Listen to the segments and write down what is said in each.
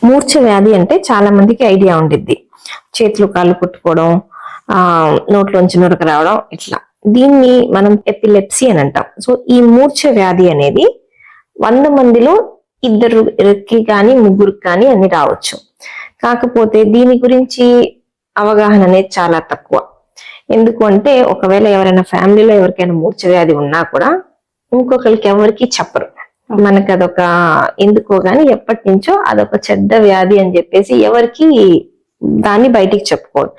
మూర్ఛ వ్యాధి అంటే చాలా మందికి ఐడియా ఉండిద్ది. చేతులు కాళ్ళు కొట్టుకోవడం, నోట్లోంచి నురక రావడం, ఇట్లా. దీన్ని మనం ఎపిలెప్సీ అని అంటాం. సో ఈ మూర్ఛ వ్యాధి అనేది 100 మందిలో 2కి కానీ 3కి కానీ అని రావచ్చు. కాకపోతే దీని గురించి అవగాహన అనేది చాలా తక్కువ. ఎందుకు అంటే ఒకవేళ ఎవరైనా ఫ్యామిలీలో ఎవరికైనా మూర్ఛ వ్యాధి ఉన్నా కూడా ఇంకొకరికి ఎవరికి చెప్పరు. మనకు అదొక ఎందుకో గాని ఎప్పటి నుంచో అదొక చెడ్డ వ్యాధి అని చెప్పేసి ఎవరికి దాన్ని బయటికి చెప్పుకోరు.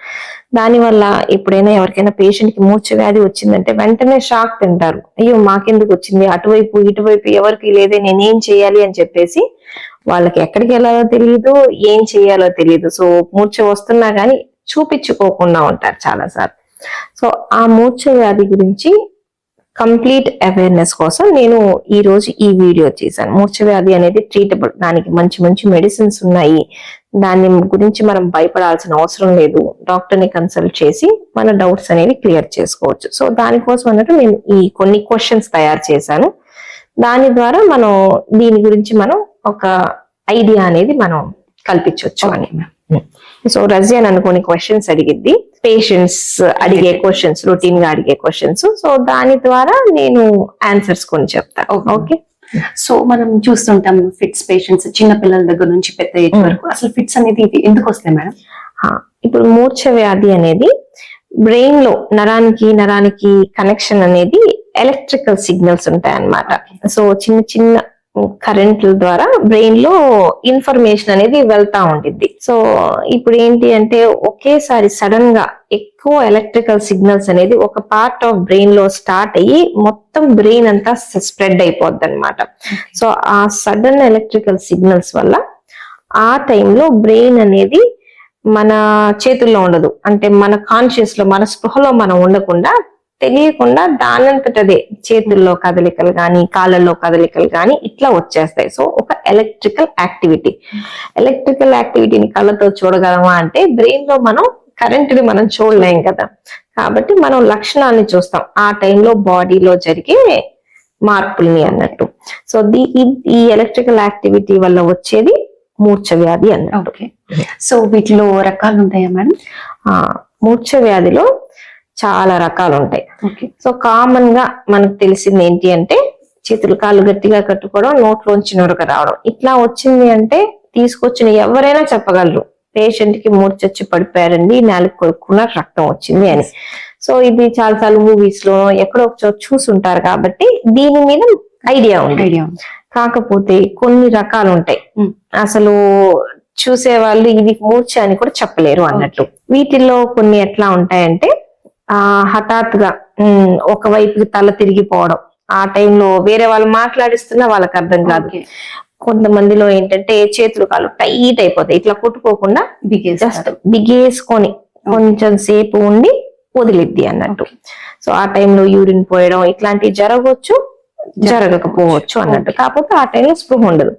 దానివల్ల ఎప్పుడైనా ఎవరికైనా పేషెంట్ కి మూర్ఛ వ్యాధి వచ్చిందంటే వెంటనే షాక్ తింటారు. అయ్యో మాకెందుకు వచ్చింది, అటువైపు ఇటువైపు ఎవరికి లేదే, నేనేం చేయాలి అని చెప్పేసి వాళ్ళకి ఎక్కడికి వెళ్ళాలో తెలియదు, ఏం చేయాలో తెలియదు. సో మూర్ఛ వస్తున్నా గానీ చూపించుకోకుండా ఉంటారు చాలా సార్లు. సో ఆ మూర్ఛ వ్యాధి గురించి కంప్లీట్ అవేర్నెస్ కోసం నేను ఈ రోజు ఈ వీడియో చేశాను. మూర్ఛ వ్యాధి అనేది ట్రీటబుల్, దానికి మంచి మంచి మెడిసిన్స్ ఉన్నాయి. దాని గురించి మనం భయపడాల్సిన అవసరం లేదు. డాక్టర్ ని కన్సల్ట్ చేసి మన డౌట్స్ అనేవి క్లియర్ చేసుకోవచ్చు. సో దానికోసం అన్నట్టు నేను ఈ కొన్ని క్వశ్చన్స్ తయారు చేశాను. దాని ద్వారా మనం దీని గురించి మనం ఒక ఐడియా అనేది మనం కల్పించవచ్చు అని. సో రజియా నన్ను కొన్ని క్వశ్చన్స్ అడిగిద్ది, పేషెంట్స్ అడిగే క్వశ్చన్స్, రొటీన్ గా అడిగే క్వశ్చన్స్. సో దాని ద్వారా నేను ఆన్సర్స్ కొన్ని చెప్తాను. ఓకే. సో మనం చూస్తుంటాం ఫిట్స్ పేషెంట్స్ చిన్న పిల్లల దగ్గర నుంచి పెద్ద ఏజ్ వరకు. అసలు ఫిట్స్ అనేది ఎందుకు వస్తాయి మేడం? ఇప్పుడు మూర్ఛ వ్యాధి అనేది బ్రెయిన్ లో నరానికి కనెక్షన్ అనేది ఎలక్ట్రికల్ సిగ్నల్స్ ఉంటాయి అన్నమాట. సో చిన్న చిన్న కరెంట్ల ద్వారా బ్రెయిన్ లో ఇన్ఫర్మేషన్ అనేది వెళ్తా ఉండిద్ది. సో ఇప్పుడు ఏంటి అంటే ఒకేసారి సడన్ గా ఎక్కువ ఎలక్ట్రికల్ సిగ్నల్స్ అనేది ఒక పార్ట్ ఆఫ్ బ్రెయిన్ లో స్టార్ట్ అయ్యి మొత్తం బ్రెయిన్ అంతా స్ప్రెడ్ అయిపోద్ది అనమాట. సో ఆ సడన్ ఎలక్ట్రికల్ సిగ్నల్స్ వల్ల ఆ టైంలో బ్రెయిన్ అనేది మన చేతుల్లో ఉండదు. అంటే మన కాన్షియస్ లో, మన స్పృహలో మనం ఉండకుండా తెలియకుండా దానంతటదే చేతుల్లో కదలికలు కానీ కాళ్ళల్లో కదలికలు కానీ ఇట్లా వచ్చేస్తాయి. సో ఒక ఎలక్ట్రికల్ యాక్టివిటీని కళ్ళతో చూడగలమా అంటే బ్రెయిన్ లో మనం కరెంట్ని మనం చూడలేం కదా. కాబట్టి మనం లక్షణాన్ని చూస్తాం ఆ టైంలో బాడీలో జరిగే మార్పుల్ని అన్నట్టు. సో ఈ ఎలక్ట్రికల్ యాక్టివిటీ వల్ల వచ్చేది మూర్ఛ వ్యాధి అన్నట్టు. సో వీటిలో రకాలు ఉంటాయా మేడం? మూర్ఛ వ్యాధిలో చాలా రకాలు ఉంటాయి. సో కామన్ గా మనకు తెలిసింది ఏంటి అంటే చేతులు కాళ్ళు గట్టిగా కట్టుకోవడం, నోట్లోంచి నురక రావడం. ఇట్లా వచ్చింది అంటే తీసుకొచ్చిన ఎవరైనా చెప్పగలరు పేషెంట్ కి మూర్ఛ వచ్చి పడిపోయారండి, నాలుగు కొడుకున్న రక్తం వచ్చింది అని. సో ఇది చాలాసార్లు మూవీస్ లో ఎక్కడో చూసుంటారు కాబట్టి దీని మీద ఐడియా ఉంది. కాకపోతే కొన్ని రకాలు ఉంటాయి, అసలు చూసేవాళ్ళు ఇది మూర్ఛ అని కూడా చెప్పలేరు అన్నట్టు. వీటిల్లో కొన్ని ఎట్లా ఉంటాయంటే హఠాత్తుగా ఒకవైపుకి తల తిరిగిపోవడం, ఆ టైంలో వేరే వాళ్ళు మాట్లాడిస్తున్నా వాళ్ళకి అర్థం కాదు. కొంతమందిలో ఏంటంటే చేతులు కాళ్ళు టైట్ అయిపోతాయి, ఇట్లా కొట్టుకోకుండా జస్ట్ బిగేసుకొని కొంచెం సేపు ఉండి వదిలిద్ది అన్నట్టు. సో ఆ టైంలో యూరిన్ పోయడం ఇట్లాంటివి జరగవచ్చు, జరగకపోవచ్చు అన్నట్టు. కాకపోతే ఆ టైంలో స్పృహ ఉండదు.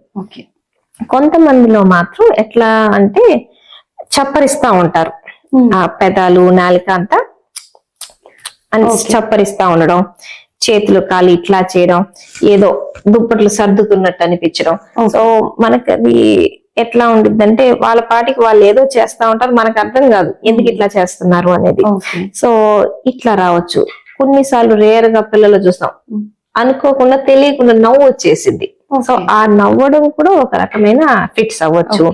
కొంతమందిలో మాత్రం ఎట్లా అంటే చప్పరిస్తా ఉంటారు, ఆ పెదాలు నాలిక అంతా అని చప్పరిస్తా ఉండడం, చేతులు కాళ్ళు ఇట్లా చేయడం, ఏదో దుప్పట్లు సర్దుకున్నట్టు అనిపించడం. సో మనకి అది ఎట్లా ఉండిద్దంటే వాళ్ళ పాటికి వాళ్ళు ఏదో చేస్తా ఉంటారు, మనకు అర్థం కాదు ఎందుకు ఇట్లా చేస్తున్నారు అనేది. సో ఇట్లా రావచ్చు. కొన్నిసార్లు రేర్ గా పిల్లలు చూస్తాం అనుకోకుండా తెలియకుండా నవ్వు వచ్చేసింది. సో ఆ నవ్వడం కూడా ఒక రకమైన ఫిట్స్ అవ్వచ్చు.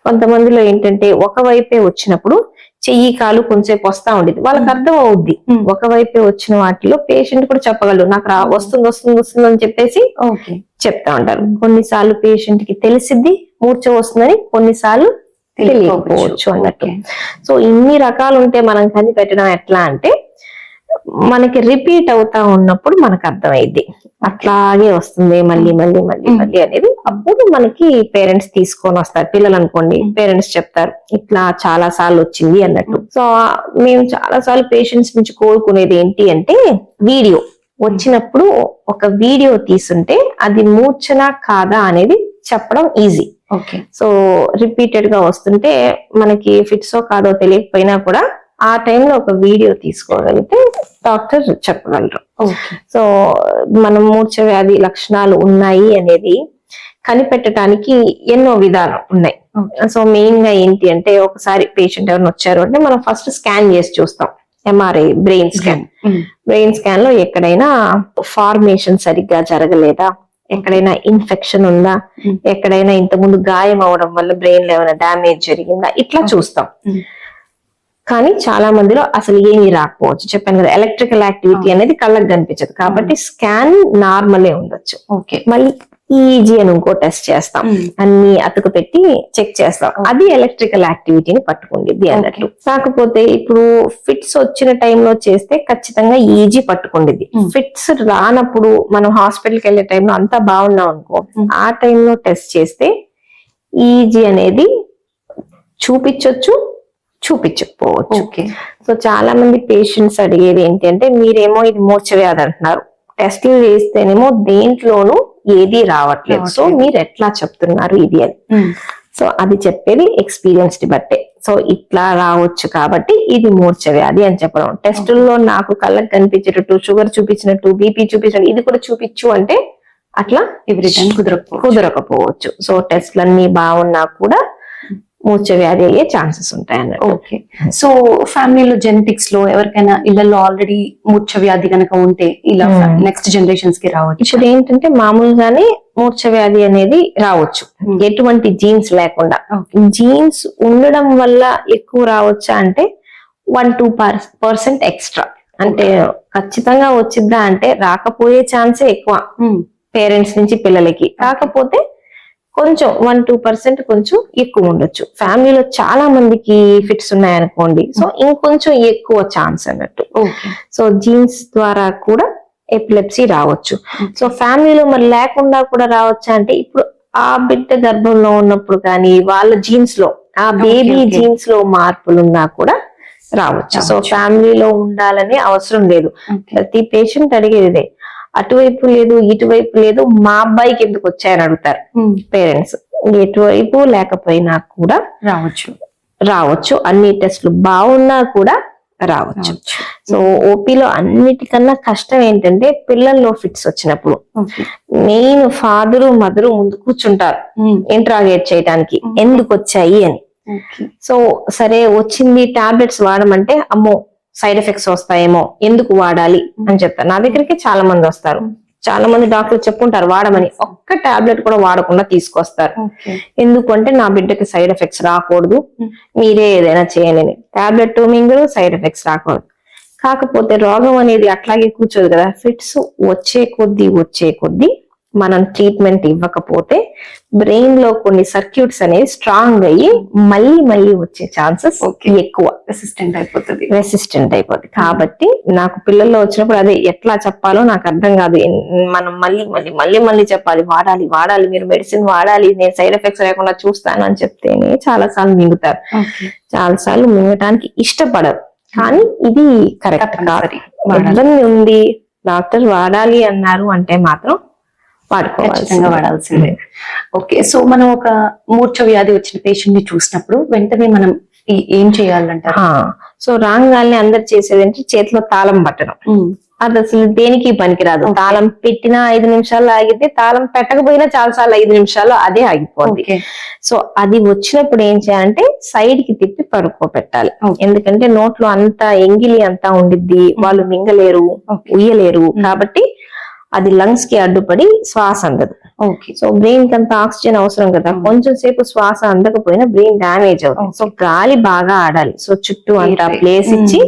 కొంతమందిలో ఏంటంటే ఒకవైపే వచ్చినప్పుడు చెయ్యి కాలు కొంచెంసేపు వస్తా ఉండేది, వాళ్ళకి అర్థం అవుద్ది. ఒకవైపే వచ్చిన వాటిలో పేషెంట్ కూడా చెప్పగలరు నాకు వస్తుంది అని చెప్పేసి చెప్తా ఉంటారు. కొన్నిసార్లు పేషెంట్ కి తెలిసిద్ది మూర్ఛ వస్తుందని, కొన్నిసార్లు తెలియకపోవచ్చు అన్నట్టు. సో ఇన్ని రకాలు ఉంటే మనం కనిపెట్టడం ఎట్లా అంటే మనకి రిపీట్ అవుతా ఉన్నప్పుడు మనకు అర్థమైద్ది, అట్లాగే వస్తుంది మళ్ళీ మళ్ళీ మళ్ళీ మళ్ళీ అనేది. అప్పుడు మనకి పేరెంట్స్ తీసుకొని వస్తారు. పిల్లలు అనుకోండి, పేరెంట్స్ చెప్తారు ఇట్లా చాలా సార్లు వచ్చింది అన్నట్టు. సో మేము చాలా సార్లు పేషెంట్స్ నుంచి కోరుకునేది ఏంటి అంటే వీడియో వచ్చినప్పుడు ఒక వీడియో తీసుంటే అది మూర్ఛన కాదా అనేది చెప్పడం ఈజీ. సో రిపీటెడ్ గా వస్తుంటే మనకి ఫిట్సో కాదో తెలియకపోయినా కూడా ఆ టైంలో ఒక వీడియో తీసుకోగలిగితే డాక్టర్ చెప్పగలరు. సో మనం మూర్ఛ వ్యాధి లక్షణాలు ఉన్నాయి అనేది కనిపెట్టడానికి ఎన్నో విధాలు ఉన్నాయి. సో మెయిన్ గా ఏంటి అంటే ఒకసారి పేషెంట్ ఎవరైనా వచ్చారు అంటే మనం ఫస్ట్ స్కాన్ చేసి చూస్తాం. MRI brain scan. Brain scan లో ఎక్కడైనా ఫార్మేషన్ సరిగ్గా జరగలేదా, ఎక్కడైనా ఇన్ఫెక్షన్ ఉందా, ఎక్కడైనా ఇంతకుముందు గాయం అవడం వల్ల బ్రెయిన్ లో ఏమైనా డ్యామేజ్ జరిగిందా, ఇట్లా చూస్తాం. కానీ చాలా మందిలో అసలు ఏమీ రాకపోవచ్చు. చెప్పాను కదా, ఎలక్ట్రికల్ యాక్టివిటీ అనేది కళ్ళకు కనిపించదు కాబట్టి స్కాన్ నార్మలే ఉండొచ్చు. మళ్ళీ ఈజీ అని ఇంకో టెస్ట్ చేస్తాం, అన్ని అతుకు పెట్టి చెక్ చేస్తాం, అది ఎలక్ట్రికల్ యాక్టివిటీని పట్టుకుండిద్ది అన్నట్టు. కాకపోతే ఇప్పుడు ఫిట్స్ వచ్చిన టైంలో చేస్తే ఖచ్చితంగా ఈజీ పట్టుకుండిద్ది. ఫిట్స్ రానప్పుడు మనం హాస్పిటల్కి వెళ్ళే టైంలో అంతా బాగున్నాం అనుకో, ఆ టైంలో టెస్ట్ చేస్తే ఈజీ అనేది చూపించకపోవచ్చు. సో చాలా మంది పేషెంట్స్ అడిగేది ఏంటి అంటే, మీరేమో ఇది మూర్ఛ వ్యాధి అంటున్నారు, టెస్టులు చేస్తేనేమో దేంట్లోనూ ఏది రావట్లేదు, సో మీరు ఎట్లా చెప్తున్నారు ఇది అని. సో అది చెప్పేది ఎక్స్పీరియన్స్డ్ బట్టే. సో ఇట్లా రావచ్చు కాబట్టి ఇది మూర్ఛ వ్యాధి అని చెప్పడం. టెస్టుల్లో నాకు కళ్ళకు కనిపించేటట్టు, షుగర్ చూపించినట్టు, బీపీ చూపించినట్టు ఇది కూడా చూపించు అంటే అట్లా ఎవ్రీ టైం కుదరకపోవచ్చు. సో టెస్ట్లన్నీ బాగున్నా కూడా మూర్ఛ వ్యాధి అయ్యే ఛాన్సెస్ ఉంటాయి అన్నట్టు. ఓకే. సో ఫ్యామిలీలో జెనెటిక్స్ లో ఎవరికైనా ఇళ్లలో ఆల్రెడీ మూర్ఛ వ్యాధి కనుక ఉంటే ఇలా నెక్స్ట్ జనరేషన్స్ కి రావచ్చు. ఇప్పుడు ఏంటంటే మామూలుగానే మూర్ఛ వ్యాధి అనేది రావచ్చు ఎటువంటి జీన్స్ లేకుండా. జీన్స్ ఉండడం వల్ల ఎక్కువ రావచ్చా అంటే 1-2% ఎక్స్ట్రా. అంటే ఖచ్చితంగా వచ్చిద్దా అంటే రాకపోయే ఛాన్సే ఎక్కువ పేరెంట్స్ నుంచి పిల్లలకి. కాకపోతే కొంచెం 1-2% కొంచెం ఎక్కువ ఉండొచ్చు. ఫ్యామిలీలో చాలా మందికి ఫిట్స్ ఉన్నాయనుకోండి, సో ఇంకొంచెం ఎక్కువ ఛాన్స్ అన్నట్టు. సో జీన్స్ ద్వారా కూడా ఎపిలెప్సీ రావచ్చు. సో ఫ్యామిలీలో మరి లేకుండా కూడా రావచ్చా అంటే, ఇప్పుడు ఆ బిడ్డ గర్భంలో ఉన్నప్పుడు కానీ వాళ్ళ జీన్స్ లో, ఆ బేబీ జీన్స్ లో మార్పులున్నా కూడా రావచ్చు. సో ఫ్యామిలీలో ఉండాలని అవసరం లేదు. ప్రతి పేషెంట్ అడిగేదే, అటువైపు లేదు ఇటువైపు లేదు, మా అబ్బాయికి ఎందుకు వచ్చాయని అడుగుతారు పేరెంట్స్. ఎటువైపు లేకపోయినా కూడా రావచ్చు. అన్ని టెస్టులు బాగున్నా కూడా రావచ్చు. సో ఓపీలో అన్నిటికన్నా కష్టం ఏంటంటే, పిల్లల్లో ఫిట్స్ వచ్చినప్పుడు మెయిన్ ఫాదరు మదరు ముందు కూర్చుంటారు ఇంట్రాగేట్ చేయడానికి ఎందుకు వచ్చాయి అని. సో సరే వచ్చింది, టాబ్లెట్స్ వాడమంటే అమ్మో సైడ్ ఎఫెక్ట్స్ వస్తాయేమో, ఎందుకు వాడాలి అని చెప్తారు. నా దగ్గరికి చాలా మంది వస్తారు, చాలా మంది డాక్టర్లు చెప్పుకుంటారు వాడమని, ఒక్క టాబ్లెట్ కూడా వాడకుండా తీసుకొస్తారు. ఎందుకు అంటే నా బిడ్డకి సైడ్ ఎఫెక్ట్స్ రాకూడదు, మీరే ఏదైనా చేయండి. టాబ్లెట్ మింగరు, సైడ్ ఎఫెక్ట్స్ రాకూడదు. కాకపోతే రోగం అనేది అట్లాగే కూర్చోదు కదా. ఫిట్స్ వచ్చే కొద్దీ మనం ట్రీట్మెంట్ ఇవ్వకపోతే బ్రెయిన్ లో కొన్ని సర్క్యూట్స్ అనేవి స్ట్రాంగ్ అయ్యి మళ్ళీ వచ్చే ఛాన్సెస్ ఎక్కువ, రెసిస్టెంట్ అయిపోతుంది. కాబట్టి నాకు పిల్లల్లో వచ్చినప్పుడు అదే ఎట్లా చెప్పాలో నాకు అర్థం కాదు. మనం మళ్ళీ చెప్పాలి, వాడాలి, మీరు మెడిసిన్ వాడాలి, నేను సైడ్ ఎఫెక్ట్స్ లేకుండా చూస్తాను అని చెప్తేనే చాలా సార్లు మింగుతారు. చాలా సార్లు మింగటానికి ఇష్టపడరు. కానీ ఇది కరెక్ట్ కాదు. ఇబ్బంది ఉంది, డాక్టర్ వాడాలి అన్నారు అంటే మాత్రం వాడాల్సిందే. ఓకే. సో మనం ఒక మూర్ఛ వ్యాధి వచ్చిన పేషెంట్ ని చూసినప్పుడు వెంటనే మనం ఏం చేయాలంటారు? సో రాగాల్ని అందరు చేసేది అంటే చేతిలో తాళం పట్టడం. అది అసలు దేనికి పనికిరాదు. తాళం పెట్టినా 5 నిమిషాల్లో ఆగితే, తాళం పెట్టకపోయినా చాలా సార్లు 5 నిమిషాల్లో అదే ఆగిపోద్ది. సో అది వచ్చినప్పుడు ఏం చేయాలంటే సైడ్ కి తిప్పి పడుకోబెట్టాలి. ఎందుకంటే నోట్లో అంతా ఎంగిలి అంతా ఉండిద్ది, వాళ్ళు మింగలేరు, ఉయ్యలేరు. కాబట్టి అది లంగ్స్ కి అడ్డుపడి శ్వాస అందదు. సో బ్రెయిన్ కి అంత ఆక్సిజన్ అవసరం కదా, కొంచెం సేపు శ్వాస అందకపోయినా బ్రెయిన్ డ్యామేజ్ అవుతుంది. సో గాలి బాగా ఆడాలి. సో చుట్టూ అంతా ప్లేస్ ఇచ్చి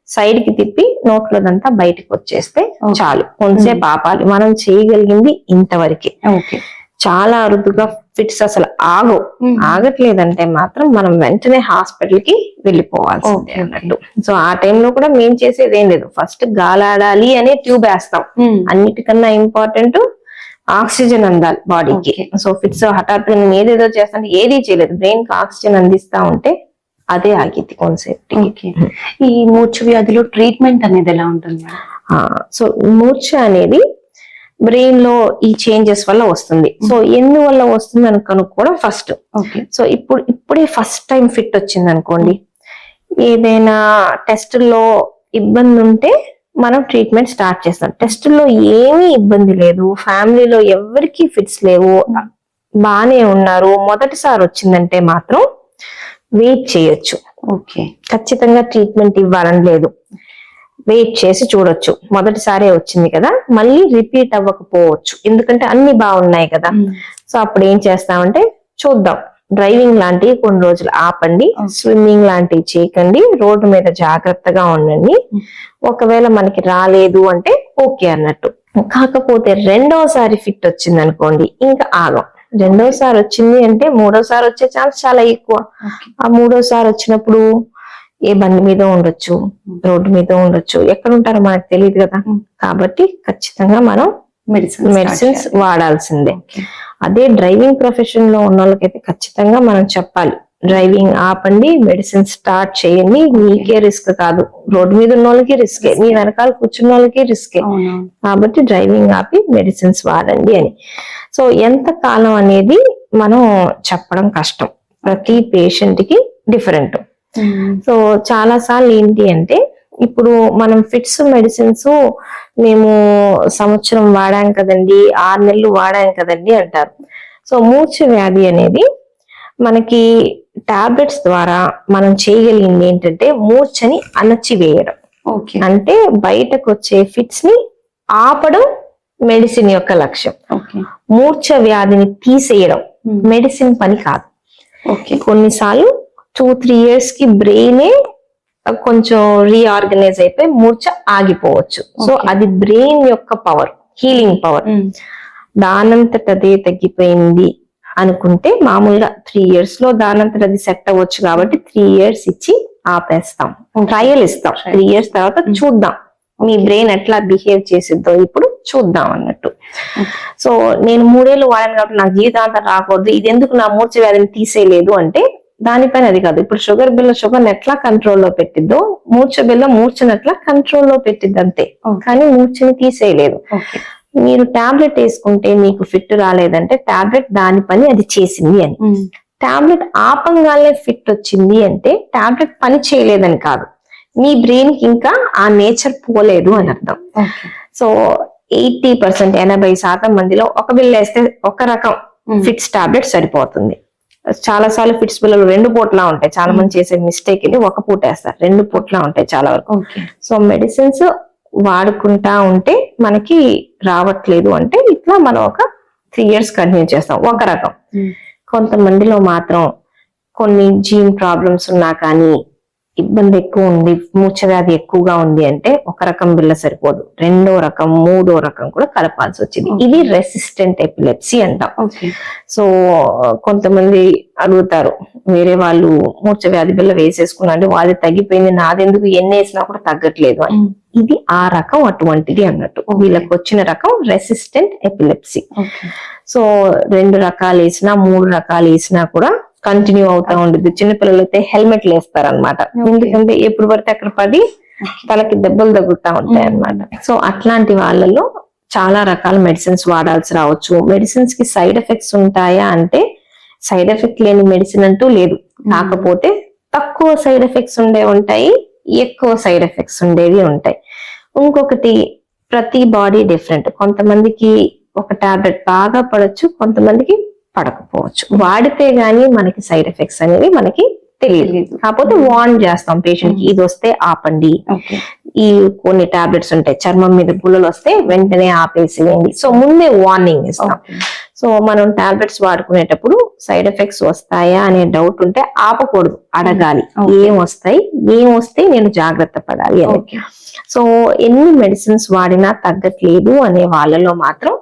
సైడ్ కి తిప్పి నోట్లోదంతా బయటకు వచ్చేస్తే చాలు. కొంతసేపు ఆపాలి. మనం చేయగలిగింది ఇంతవరకే. చాలా అరుదుగా ఫిట్స్ అసలు ఆగట్లేదంటే మాత్రం మనం వెంటనే హాస్పిటల్ కి వెళ్ళిపోవాల్సిందే అన్నట్టు. సో ఆ టైంలో కూడా మేము చేసేది ఏం లేదు, ఫస్ట్ గాలాడాలి అనే ట్యూబ్ వేస్తాం. అన్నిటికన్నా ఇంపార్టెంట్ ఆక్సిజన్ అందాలి బాడీకి. సో ఫిట్స్ హఠాత్తుగా నేను ఏదేదో చేస్తాను, ఏదీ చేయలేదు, బ్రెయిన్ కి ఆక్సిజన్ అందిస్తా ఉంటే అదే ఆగిద్ది కొంతసేపు. ఈ మూర్ఛ వ్యాధిలో ట్రీట్మెంట్ అనేది ఎలా ఉంటుంది? సో మూర్ఛ అనేది బ్రెయిన్ లో ఈ చేంజెస్ వల్ల వస్తుంది. సో ఎందువల్ల వస్తుంది అని కనుక్కోవడం ఫస్ట్. సో ఇప్పుడే ఫస్ట్ టైం ఫిట్ వచ్చింది అనుకోండి, ఏదైనా టెస్టుల్లో ఇబ్బంది ఉంటే మనం ట్రీట్మెంట్ స్టార్ట్ చేస్తాం. టెస్టుల్లో ఏమీ ఇబ్బంది లేదు, ఫ్యామిలీలో ఎవరికి ఫిట్స్ లేవు, బానే ఉన్నారు, మొదటిసారి వచ్చిందంటే మాత్రం వెయిట్ చేయొచ్చు. ఓకే. ఖచ్చితంగా ట్రీట్మెంట్ ఇవ్వాలని లేదు, వెయిట్ చేసి చూడొచ్చు. మొదటిసారే వచ్చింది కదా, మళ్ళీ రిపీట్ అవ్వకపోవచ్చు, ఎందుకంటే అన్ని బాగున్నాయి కదా. సో అప్పుడు ఏం చేస్తామంటే చూద్దాం, డ్రైవింగ్ లాంటివి కొన్ని రోజులు ఆపండి, స్విమ్మింగ్ లాంటివి చేయకండి, రోడ్డు మీద జాగ్రత్తగా ఉండండి. ఒకవేళ మనకి రాలేదు అంటే ఓకే అన్నట్టు. కాకపోతే రెండోసారి ఫిట్ వచ్చింది అనుకోండి, ఇంకా ఆగం. రెండోసారి వచ్చింది అంటే మూడోసారి వచ్చే ఛాన్స్ చాలా ఎక్కువ. ఆ మూడోసారి వచ్చినప్పుడు ఏ బండి మీద ఉండొచ్చు, రోడ్డు మీద ఉండొచ్చు, ఎక్కడ ఉంటారో మనకు తెలియదు కదా. కాబట్టి ఖచ్చితంగా మనం మెడిసిన్స్ వాడాల్సిందే. అదే డ్రైవింగ్ ప్రొఫెషన్ లో ఉన్న వాళ్ళకైతే ఖచ్చితంగా మనం చెప్పాలి, డ్రైవింగ్ ఆపండి, మెడిసిన్ స్టార్ట్ చేయండి. మీకే రిస్క్ కాదు, రోడ్డు మీద ఉన్న వాళ్ళకి రిస్కే, మీ వెనకాల కూర్చున్న వాళ్ళకి రిస్కే. కాబట్టి డ్రైవింగ్ ఆపి మెడిసిన్స్ వాడండి అని. సో ఎంత కాలం అనేది మనం చెప్పడం కష్టం, ప్రతి పేషెంట్ కి డిఫరెంట్. సో చాలా సార్లు ఏంటి అంటే, ఇప్పుడు మనం ఫిట్స్ మెడిసిన్స్ మేము సంవత్సరం వాడాం కదండి, 6 నెలలు వాడాం కదండి అంటారు. సో మూర్ఛ వ్యాధి అనేది మనకి టాబ్లెట్స్ ద్వారా మనం చేయగలిగింది ఏంటంటే మూర్ఛని అణచివేయడం. అంటే బయటకు వచ్చే ఫిట్స్ ని ఆపడం మెడిసిన్ యొక్క లక్ష్యం. మూర్ఛ వ్యాధిని తీసేయడం మెడిసిన్ పని కాదు. కొన్నిసార్లు 2-3 years కి బ్రెయినే కొంచెం రీఆర్గనైజ్ అయిపోయి మూర్ఛ ఆగిపోవచ్చు. సో అది బ్రెయిన్ యొక్క పవర్, హీలింగ్ పవర్. దానంతట అదే తగ్గిపోయింది అనుకుంటే మామూలుగా 3 years లో దానంతట అది సెట్ అవ్వచ్చు. కాబట్టి 3 years ఇచ్చి ఆపేస్తాం, ట్రయల్ ఇస్తాం. 3 years తర్వాత చూద్దాం మీ బ్రెయిన్ ఎట్లా బిహేవ్ చేసిద్దో ఇప్పుడు చూద్దాం అన్నట్టు. సో నేను 3 ఏళ్ళు వాడాను కాబట్టి నాకు జీవితాంతం రాకూడదు, ఇది ఎందుకు నా మూర్ఛ వ్యాధిని తీసేయలేదు అంటే దానిపైన అది కాదు. ఇప్పుడు షుగర్ ఎట్లా కంట్రోల్లో పెట్టిద్దో మూర్ఛ మూర్ఛను ఎట్లా కంట్రోల్లో పెట్టిద్ది అంతే, కానీ మూర్ఛని తీసేయలేదు. మీరు టాబ్లెట్ వేసుకుంటే మీకు ఫిట్ రాలేదంటే టాబ్లెట్ దాని పని అది చేసింది అని. టాబ్లెట్ ఆపంగానే ఫిట్ వచ్చింది అంటే టాబ్లెట్ పని చేయలేదని కాదు, మీ బ్రెయిన్ కి ఇంకా ఆ నేచర్ పోలేదు అని అర్థం. సో 80% 80% మందిలో ఒక బిల్ వేస్తే ఒక రకం ఫిట్స్ టాబ్లెట్ సరిపోతుంది. చాలా సార్లు ఫిట్స్ బిల్లలు 2 పూట్లా ఉంటాయి. చాలా మంది చేసే మిస్టేక్ ఇది, ఒక పూట వేస్తారు, 2 పూట్లా ఉంటాయి చాలా వరకు. సో మెడిసిన్స్ వాడుకుంటా ఉంటే మనకి రావట్లేదు అంటే ఇట్లా మనం ఒక 3 years కంటిన్యూ చేస్తాం ఒక రకం. కొంతమందిలో మాత్రం కొన్ని జీన్ ప్రాబ్లమ్స్ ఉన్నా కానీ ఇబ్బంది ఎక్కువ ఉంది, మూర్ఛ వ్యాధి ఎక్కువగా ఉంది అంటే ఒక రకం బిల్ల సరిపోదు, 2వ రకం 3వ రకం కూడా కలపాల్సి వచ్చింది. ఇది రెసిస్టెంట్ ఎపిలెప్సీ అంటాం. సో కొంతమంది అడుగుతారు, వేరే వాళ్ళు మూర్ఛ వ్యాధి బిల్ల వేసేసుకున్నాడు, వాళ్ళది తగ్గిపోయింది, నాదెందుకు ఎన్ని వేసినా కూడా తగ్గట్లేదు అని. ఇది ఆ రకం అటువంటిది అన్నట్టు. వీళ్ళకి వచ్చిన రకం రెసిస్టెంట్ ఎపిలెప్సీ. సో 2 రకాలు వేసినా 3 రకాలు వేసినా కూడా కంటిన్యూ అవుతా ఉండదు. చిన్నపిల్లలు అయితే హెల్మెట్లు వేస్తారు అనమాట, ఎందుకంటే ఎప్పుడు పడితే అక్కడ పడి తలకి దెబ్బలు తగ్గుతా ఉంటాయి అనమాట. సో అట్లాంటి వాళ్ళలో చాలా రకాల మెడిసిన్స్ వాడాల్సి రావచ్చు. మెడిసిన్స్ కి సైడ్ ఎఫెక్ట్స్ ఉంటాయా అంటే సైడ్ ఎఫెక్ట్ లేని మెడిసిన్ అంటూ లేదు, కాకపోతే తక్కువ సైడ్ ఎఫెక్ట్స్ ఉండే ఉంటాయి, ఎక్కువ సైడ్ ఎఫెక్ట్స్ ఉండేవి ఉంటాయి. ఇంకొకటి ప్రతి బాడీ డిఫరెంట్, కొంతమందికి ఒక టాబ్లెట్ బాగా పడవచ్చు, కొంతమందికి పడకపోవచ్చు. వాడితే గానీ మనకి సైడ్ ఎఫెక్ట్స్ అనేవి మనకి తెలియదు. కాకపోతే వార్న్ చేస్తాం పేషెంట్ కి, ఇది వస్తే ఆపండి, ఈ కొన్ని టాబ్లెట్స్ ఉంటాయి చర్మం మీద గుల్లలు వస్తే వెంటనే ఆపేసేయండి. సో ముందే వార్నింగ్ ఇస్తాం. సో మనం టాబ్లెట్స్ వాడుకునేటప్పుడు సైడ్ ఎఫెక్ట్స్ వస్తాయా అనే డౌట్ ఉంటే ఆపకూడదు, అడగాలి ఏం వస్తే నేను జాగ్రత్త పడాలి అని. సో ఎన్ని మెడిసిన్స్ వాడినా తగ్గట్లేదు అనే వాళ్ళలో మాత్రం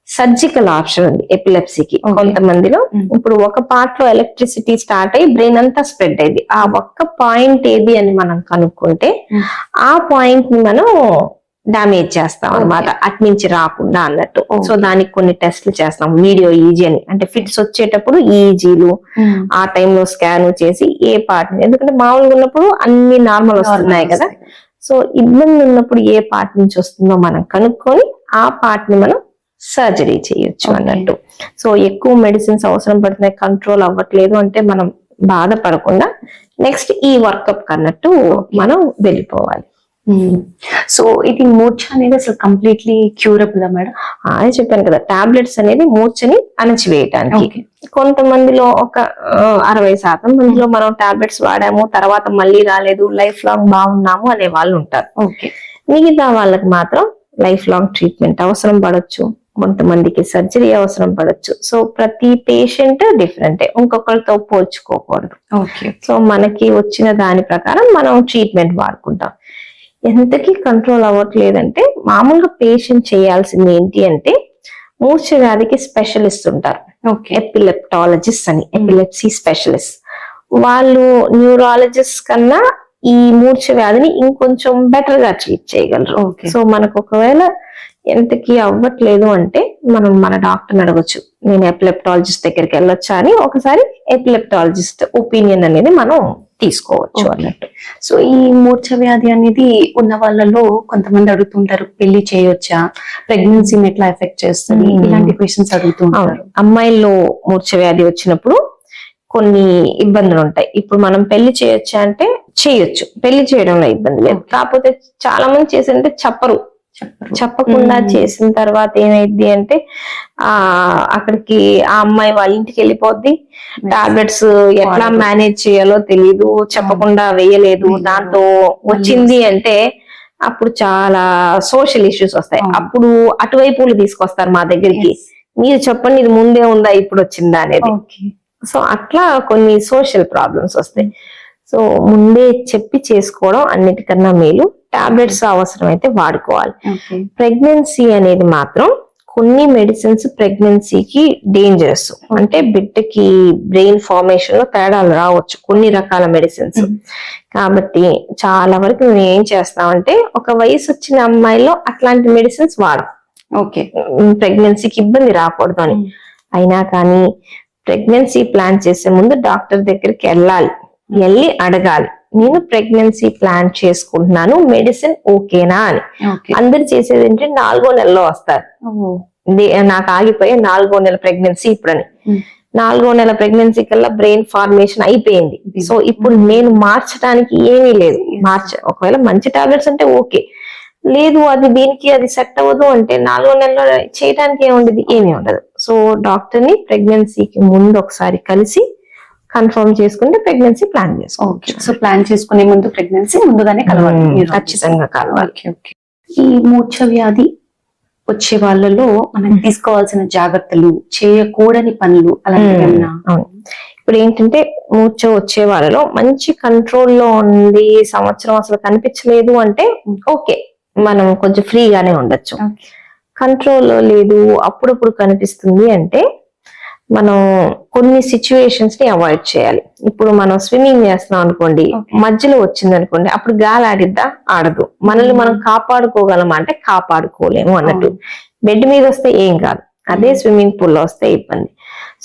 సర్జికల్ ఆప్షన్ ఉంది ఎపిలెప్సీకి. కొంతమందిలో ఇప్పుడు ఒక పార్ట్ లో ఎలక్ట్రిసిటీ స్టార్ట్ అయ్యి బ్రెయిన్ అంతా స్ప్రెడ్ అయింది, ఆ ఒక్క పాయింట్ ఏది అని మనం కనుక్కుంటే ఆ పాయింట్ ని మనం డామేజ్ చేస్తాం అనమాట, అట్నుంచి రాకుండా అన్నట్టు. సో దానికి కొన్ని టెస్ట్లు చేస్తాం, వీడియో ఈజీ అని, అంటే ఫిట్స్ వచ్చేటప్పుడు ఈజీలు ఆ టైంలో స్కాన్ చేసి ఏ పార్ట్, ఎందుకంటే మామూలుగా ఉన్నప్పుడు అన్ని నార్మల్ వస్తున్నాయి కదా. సో ఇబ్బంది ఉన్నప్పుడు ఏ పార్ట్ నుంచి వస్తుందో మనం కనుక్కొని ఆ పార్ట్ ని మనం సర్జరీ చేయొచ్చు అన్నట్టు. సో ఎక్కువ మెడిసిన్స్ అవసరం పడుతున్నాయి, కంట్రోల్ అవ్వట్లేదు అంటే మనం బాధపడకుండా నెక్స్ట్ ఈ వర్కప్ అన్నట్టు మనం వెళ్ళిపోవాలి. సో ఇది మూర్ఛ అనేది అసలు కంప్లీట్లీ క్యూరబుల్ మేడం? అదే చెప్పాను కదా, టాబ్లెట్స్ అనేది మూర్ఛని అణచివేయటానికి. Okay. కొంతమందిలో ఒక 60% మందిలో మనం టాబ్లెట్స్ వాడాము, తర్వాత మళ్ళీ రాలేదు, లైఫ్ లాంగ్ బాగున్నాము అనే వాళ్ళు ఉంటారు. ఓకే. మిగతా వాళ్ళకి మాత్రం లైఫ్ లాంగ్ ట్రీట్మెంట్ అవసరం పడవచ్చు, కొంతమందికి సర్జరీ అవసరం పడవచ్చు. సో ప్రతి పేషెంట్ డిఫరెంట్, ఇంకొకరితో పోల్చుకోకూడదు. ఓకే. సో మనకి వచ్చిన దాని ప్రకారం మనం ట్రీట్మెంట్ వాడుకుంటాం. ఎంతకీ కంట్రోల్ అవ్వట్లేదంటే మామూలుగా పేషెంట్ చేయాల్సింది ఏంటి అంటే, మూర్ఛ వ్యాధికి స్పెషలిస్ట్ ఉంటారు, ఓకే. ఎపిలెప్టాలజిస్ట్ అని, ఎపిలెప్సీ స్పెషలిస్ట్. వాళ్ళు న్యూరాలజిస్ట్ కన్నా ఈ మూర్ఛ వ్యాధిని ఇంకొంచెం బెటర్ గా ట్రీట్ చేయగలరు. Okay. సో మనకు ఒకవేళ ఎంతకీ అవ్వట్లేదు అంటే మనం మన డాక్టర్ని అడగొచ్చు, నేను ఎపిలెప్టాలజిస్ట్ దగ్గరికి వెళ్ళొచ్చా అని. ఒకసారి ఎపిలెప్టాలజిస్ట్ ఒపీనియన్ అనేది మనం తీసుకోవచ్చు అన్నట్టు. సో ఈ మూర్ఛ వ్యాధి అనేది ఉన్న వాళ్ళలో కొంతమంది అడుగుతుంటారు, పెళ్లి చేయొచ్చా, ప్రెగ్నెన్సీని ఎట్లా ఎఫెక్ట్ చేస్తుంది, ఇలాంటి క్వశ్చన్స్ అడుగుతుంటారు. అమ్మాయిల్లో మూర్ఛ వ్యాధి వచ్చినప్పుడు కొన్ని ఇబ్బందులు ఉంటాయి. ఇప్పుడు మనం పెళ్లి చేయొచ్చా అంటే చేయొచ్చు, పెళ్లి చేయడంలో ఇబ్బంది లేదు. కాకపోతే చాలా మంది చేసింటే చెప్పకుండా చేసిన తర్వాత ఏమైంది అంటే అక్కడికి ఆ అమ్మాయి వాళ్ళ ఇంటికి వెళ్ళిపోద్ది, టాబ్లెట్స్ ఎట్లా మేనేజ్ చేయాలో తెలీదు, చెప్పకుండా వేయలేదు, దాంతో వచ్చింది అంటే అప్పుడు చాలా సోషల్ ఇష్యూస్ వస్తాయి. అప్పుడు అటువైపులు తీసుకొస్తారు మా దగ్గరికి, మీరు చెప్పండి ఇది ముందే ఉందా ఇప్పుడు వచ్చిందా అనేది. సో అట్లా కొన్ని సోషల్ ప్రాబ్లమ్స్ వస్తాయి. సో ముందే చెప్పి చేసుకోవడం అన్నిటికన్నా మేలు. టాబ్లెట్స్ అవసరమైతే వాడుకోవాలి. ప్రెగ్నెన్సీ అనేది మాత్రం కొన్ని మెడిసిన్స్ ప్రెగ్నెన్సీకి డేంజరస్, అంటే బిడ్డకి బ్రెయిన్ ఫార్మేషన్ లో తేడాలు రావచ్చు కొన్ని రకాల మెడిసిన్స్. కాబట్టి చాలా వరకు మేము ఏం చేస్తామంటే, ఒక వయసు వచ్చిన అమ్మాయిలో అట్లాంటి మెడిసిన్స్ వాడం, ఓకే, ప్రెగ్నెన్సీకి ఇబ్బంది రాకూడదు అని. అయినా కానీ ప్రెగ్నెన్సీ ప్లాన్ చేసే ముందు డాక్టర్ దగ్గరికి వెళ్ళి అడగాలి, నేను ప్రెగ్నెన్సీ ప్లాన్ చేసుకుంటున్నాను, మెడిసిన్ ఓకేనా అని. అందరు చేసేది ఏంటంటే 4వ నెలలో వస్తారు, నాకు ఆగిపోయే 4వ నెల ప్రెగ్నెన్సీ ఇప్పుడని. 4వ నెల ప్రెగ్నెన్సీ కల్లా బ్రెయిన్ ఫార్మేషన్ అయిపోయింది. సో ఇప్పుడు నేను మార్చడానికి ఏమీ లేదు. ఒకవేళ మంచి టాబ్లెట్స్ అంటే ఓకే, లేదు అది దీనికి అది సెట్ అవ్వదు అంటే 4వ నెలలో చేయడానికి ఏముండదు, ఏమీ ఉండదు. సో డాక్టర్ ని ప్రెగ్నెన్సీకి ముందు ఒకసారి కలిసి కన్ఫర్మ్ చేసుకుంటే ప్రెగ్నెన్సీ ప్లాన్ చేసుకోవచ్చు. సో ప్లాన్ చేసుకునే ముందు ప్రెగ్నెన్సీ ముందుగానే కలవాలి, ఖచ్చితంగా కలవాలి. ఈ మూర్ఛ వ్యాధి వచ్చే వాళ్ళలో మనం తీసుకోవాల్సిన జాగ్రత్తలు, చేయకూడని పనులు అలాంటివి. ఇప్పుడు ఏంటంటే మూర్ఛ వచ్చే వాళ్ళలో మంచి కంట్రోల్లో ఉంది, సంవత్సరం అసలు కనిపించలేదు అంటే ఓకే, మనం కొంచెం ఫ్రీగానే ఉండొచ్చు. కంట్రోల్లో లేదు, అప్పుడప్పుడు కనిపిస్తుంది అంటే మనం కొన్ని సిచ్యువేషన్స్ ని అవాయిడ్ చేయాలి. ఇప్పుడు మనం స్విమ్మింగ్ చేస్తున్నాం అనుకోండి, మధ్యలో వచ్చింది అనుకోండి, అప్పుడు గాలి ఆడిద్దా, ఆడదు. మనల్ని మనం కాపాడుకోగలమా అంటే కాపాడుకోలేము అన్నట్టు. బెడ్ మీద వస్తే ఏం కాదు, అదే స్విమ్మింగ్ పూల్ లో వస్తే ఇబ్బంది.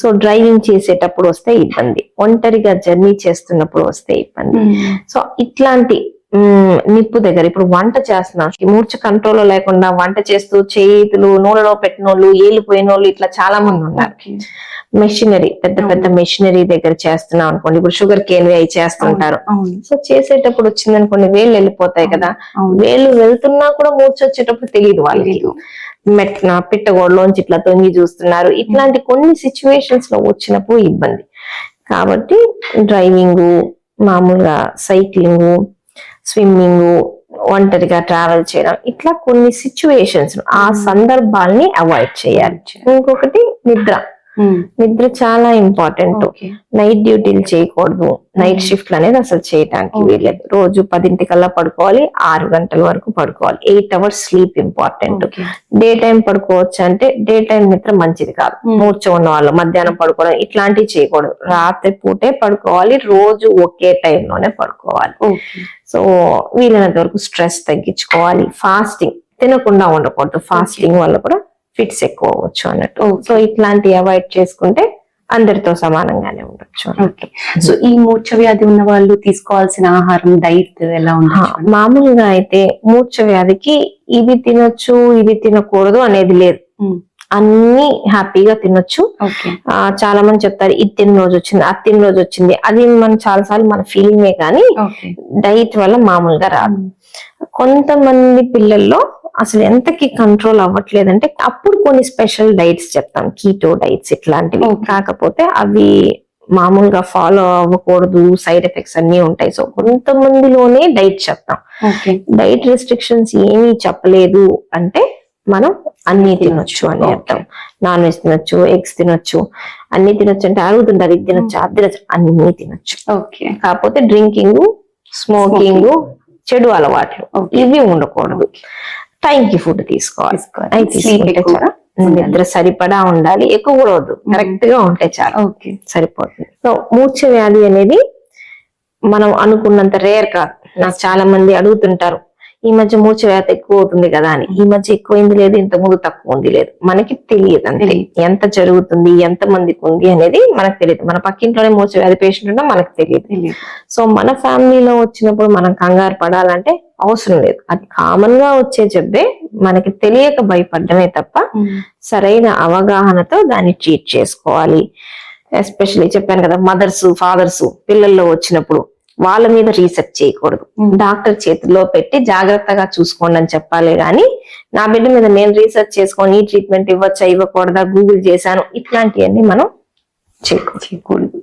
సో డ్రైవింగ్ చేసేటప్పుడు వస్తే ఇబ్బంది, ఒంటరిగా జర్నీ చేస్తున్నప్పుడు వస్తే ఇబ్బంది. సో ఇట్లాంటి నిప్పు దగ్గర, ఇప్పుడు వంట చేస్తున్నాం, మూర్ఛ కంట్రోల్ లేకుండా వంట చేస్తూ చేతులు నూనెలో పెట్టిన వాళ్ళు, ఏలిపోయిన వాళ్ళు, ఇట్లా చాలా మంది ఉన్నారు. మెషినరీ, పెద్ద పెద్ద మెషినరీ దగ్గర చేస్తున్నాం అనుకోండి, ఇప్పుడు షుగర్ కేన్ అవి చేస్తుంటారు. సో చేసేటప్పుడు వచ్చింది అనుకోండి, వేళ్ళు వెళ్ళిపోతాయి కదా, వేళ్ళు వెళ్తున్నా కూడా మూర్ఛ వచ్చేటప్పుడు తెలియదు వాళ్ళకి. పిట్టగోడలోంచి ఇట్లా తొంగి చూస్తున్నారు. ఇట్లాంటి కొన్ని సిచ్యువేషన్స్ లో వచ్చినప్పుడు ఇబ్బంది. కాబట్టి డ్రైవింగ్, మామూలుగా సైక్లింగ్, స్విమ్మింగ్, ఒంటరిగా ట్రావెల్ చేయడం, ఇట్లా కొన్ని సిచ్యువేషన్స్ ఆ సందర్భాల్ని అవాయిడ్ చేయాలి. ఇంకొకటి నిద్ర చాలా ఇంపార్టెంట్. నైట్ డ్యూటీలు చేయకూడదు, నైట్ షిఫ్ట్లు అనేది అసలు చేయడానికి వీలేదు. రోజు 10 పడుకోవాలి, 6 గంటల వరకు పడుకోవాలి. 8 hours sleep important. Day time పడుకోవచ్చు అంటే డే టైం నిద్ర మంచిది కాదు. మూర్ఛ ఉన్న వాళ్ళు మధ్యాహ్నం పడుకోవడం ఇట్లాంటివి చేయకూడదు, రాత్రి పూటే పడుకోవాలి, రోజు ఒకే టైంలోనే పడుకోవాలి. సో వీలైనంత వరకు స్ట్రెస్ తగ్గించుకోవాలి. ఫాస్టింగ్ తినకుండా ఉండకూడదు, ఫాస్టింగ్ వల్ల కూడా ఫిట్స్ ఎక్కువ అవ్వచ్చు అన్నట్టు. సో ఇట్లాంటి అవాయిడ్ చేసుకుంటే అందరితో సమానంగానే ఉండొచ్చు. సో ఈ మూర్ఛ వ్యాధి ఉన్న వాళ్ళు తీసుకోవాల్సిన ఆహారం, డైట్ ఎలా ఉండొచ్చు? మామూలుగా అయితే మూర్ఛ వ్యాధికి ఇవి తినొచ్చు, ఇవి తినకూడదు అనేది లేదు. అన్ని హ్యాపీగా తినొచ్చు. ఓకే. చాలా మంది చెప్తారు ఇది తిన్న రోజు వచ్చింది, అది తిన్న రోజు వచ్చింది. అది మనం చాలాసార్లు మన ఫీలింగే కానీ ఓకే. డైట్ వల్ల మామూలుగా రాదు. కొంతమంది పిల్లల్లో అసలు ఎంతకి కంట్రోల్ అవ్వట్లేదంటే అప్పుడు కొన్ని స్పెషల్ డైట్స్ చెప్తాం, కీటో డైట్స్ ఇట్లాంటివి. కాకపోతే అవి మామూలుగా ఫాలో అవ్వకూడదు, సైడ్ ఎఫెక్ట్స్ అన్ని ఉంటాయి. సో కొంతమందిలోనే డైట్ చెప్తాం. డైట్ రెస్ట్రిక్షన్స్ ఏమీ చెప్పలేదు అంటే మనం అన్ని తినొచ్చు అని అర్థం. నాన్ వెజ్ తినొచ్చు, ఎగ్స్ తినొచ్చు, అన్ని తినొచ్చు అంటే అడుగుతుంటారు ఇది తినొచ్చు అది తినొచ్చు, అన్ని తినొచ్చు. కాకపోతే డ్రింకింగ్, స్మోకింగ్, చెడు అలవాట్లు ఇవి ఉండకూడదు. టైంకి ఫుడ్ తీసుకోవాలి. అవి తీసుకుంటే చాలా నిద్ర సరిపడా ఉండాలి, ఎక్కువ కూడా వద్దు, కరెక్ట్ గా ఉంటే చాలా సరిపోతుంది. సో మూర్ఛ వ్యాధి అనేది మనం అనుకున్నంత రేర్ కాదు. నాకు చాలా మంది అడుగుతుంటారు ఈ మధ్య మూర్ఛ వ్యాధి ఎక్కువ అవుతుంది కదా అని. ఈ మధ్య ఎక్కువైంది లేదు, ఇంత ముందు తక్కువ ఉంది లేదు, మనకి తెలియదు అంతే. ఎంత జరుగుతుంది, ఎంత మందికి ఉంది అనేది మనకు తెలియదు. మన పక్కింట్లోనే మూర్ఛ వ్యాధి పేషెంట్ ఉన్నా మనకు తెలియదు. సో మన ఫ్యామిలీలో వచ్చినప్పుడు మనం కంగారు పడాలంటే అవసరం లేదు. అది కామన్ గా వచ్చే జబ్బే, మనకి తెలియక భయపడమే తప్ప సరైన అవగాహనతో దాన్ని ట్రీట్ చేసుకోవాలి. ఎస్పెషల్లీ చెప్పాను కదా, మదర్స్ ఫాదర్స్ పిల్లల్లో వచ్చినప్పుడు వాళ్ళ మీద రీసెర్చ్ చేయకూడదు. డాక్టర్ చేతిలో పెట్టి జాగ్రత్తగా చూసుకోండి అని చెప్పాలి గాని నా బిడ్డ మీద నేను రీసెర్చ్ చేసుకొని ఈ ట్రీట్మెంట్ ఇవ్వచ్చా ఇవ్వకూడదా గూగుల్ చేశాను ఇట్లాంటివన్నీ మనం చేయకూడదు.